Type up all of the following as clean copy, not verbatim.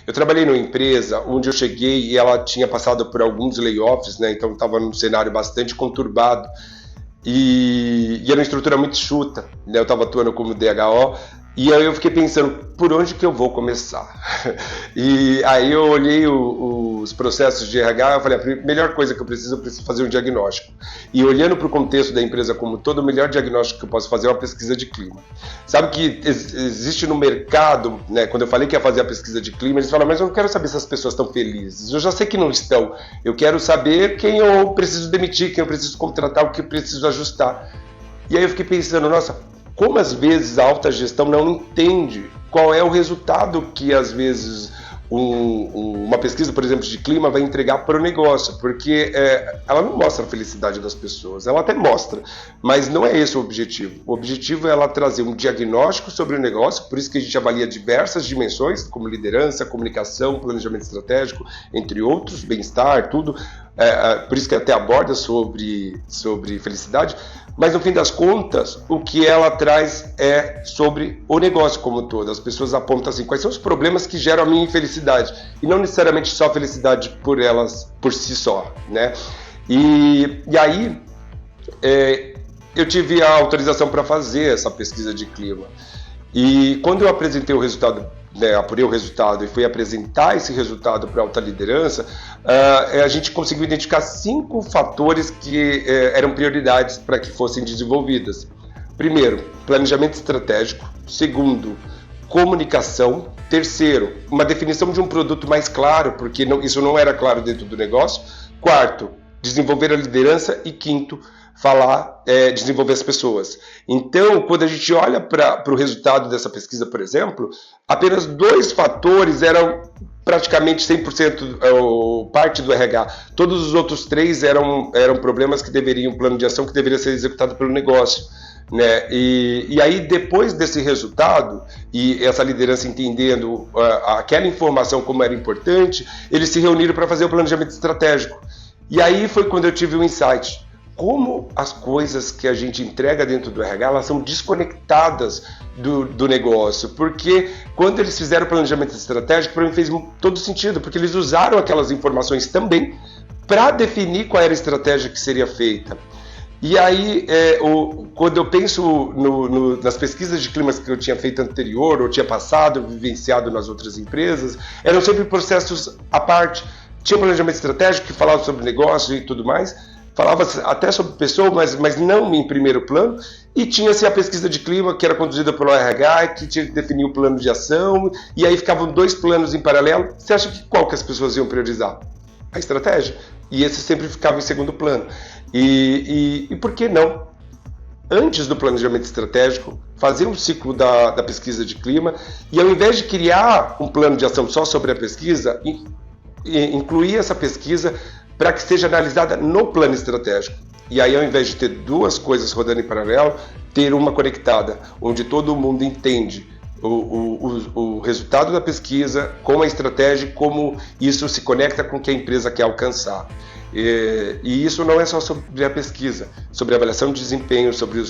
Eu trabalhei numa empresa onde eu cheguei e ela tinha passado por alguns layoffs, né? Então estava num cenário bastante conturbado e era uma estrutura muito enxuta, né? Eu estava atuando como DHO e aí eu fiquei pensando, por onde que eu vou começar? E aí eu olhei os processos de RH, eu falei, a melhor coisa que eu preciso fazer um diagnóstico. E olhando para o contexto da empresa como todo, o melhor diagnóstico que eu posso fazer é uma pesquisa de clima. Sabe que existe no mercado, né, quando eu falei que ia fazer a pesquisa de clima, eles falam, mas eu não quero saber se as pessoas estão felizes, eu já sei que não estão, eu quero saber quem eu preciso demitir, quem eu preciso contratar, o que eu preciso ajustar. E aí eu fiquei pensando, nossa, como às vezes a alta gestão não entende qual é o resultado que às vezes uma pesquisa, por exemplo, de clima vai entregar para o negócio, porque ela não mostra a felicidade das pessoas, ela até mostra, mas não é esse o objetivo. O objetivo é ela trazer um diagnóstico sobre o negócio, por isso que a gente avalia diversas dimensões, como liderança, comunicação, planejamento estratégico, entre outros, bem-estar, tudo, por isso que até aborda sobre felicidade, mas no fim das contas, o que ela traz é sobre o negócio como um todo. As pessoas apontam assim, quais são os problemas que geram a minha infelicidade, e não necessariamente só a felicidade por elas, por si só, né? E aí, eu tive a autorização para fazer essa pesquisa de clima. E quando eu apresentei o resultado, né, apurei o resultado e fui apresentar esse resultado para a alta liderança, a gente conseguiu identificar 5 fatores que eram prioridades para que fossem desenvolvidas. Primeiro, planejamento estratégico. Segundo, comunicação. Terceiro, uma definição de um produto mais claro, porque isso não era claro dentro do negócio. Quarto, desenvolver a liderança. E quinto, desenvolver as pessoas. Então, quando a gente olha para o resultado dessa pesquisa, por exemplo, apenas 2 fatores eram praticamente 100% parte do RH. Todos os outros 3 eram problemas que deveriam, plano de ação que deveria ser executado pelo negócio. Né? E aí, depois desse resultado, e essa liderança entendendo aquela informação como era importante, eles se reuniram para fazer o planejamento estratégico. E aí foi quando eu tive um insight. Como as coisas que a gente entrega dentro do RH, elas são desconectadas do negócio, porque quando eles fizeram o planejamento estratégico, para mim fez todo sentido, porque eles usaram aquelas informações também para definir qual era a estratégia que seria feita. E aí, quando eu penso nas pesquisas de clima que eu tinha feito anterior, ou tinha passado, vivenciado nas outras empresas, eram sempre processos à parte. Tinha um planejamento estratégico que falava sobre negócio e tudo mais, falava até sobre pessoa, mas não em primeiro plano, e tinha-se a pesquisa de clima que era conduzida pelo RH, que tinha que definir o plano de ação, e aí ficavam 2 planos em paralelo. Você acha que qual que as pessoas iam priorizar? A estratégia. E esse sempre ficava em segundo plano. E por que não? Antes do planejamento estratégico, fazer um ciclo da pesquisa de clima, e ao invés de criar um plano de ação só sobre a pesquisa, incluir essa pesquisa para que seja analisada no plano estratégico. E aí, ao invés de ter 2 coisas rodando em paralelo, ter uma conectada, onde todo mundo entende o resultado da pesquisa, com a estratégia, como isso se conecta com o que a empresa quer alcançar. E isso não é só sobre a pesquisa, sobre a avaliação de desempenho, sobre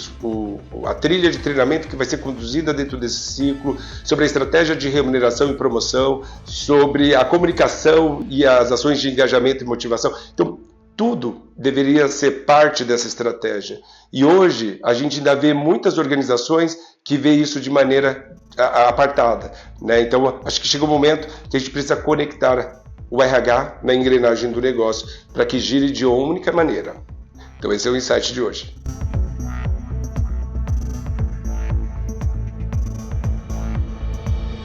a trilha de treinamento que vai ser conduzida dentro desse ciclo, sobre a estratégia de remuneração e promoção, sobre a comunicação e as ações de engajamento e motivação. Então, tudo deveria ser parte dessa estratégia. E hoje, a gente ainda vê muitas organizações que vê isso de maneira apartada, né? Então, acho que chega um momento que a gente precisa conectar o RH na engrenagem do negócio para que gire de uma única maneira. Então esse é o insight de hoje.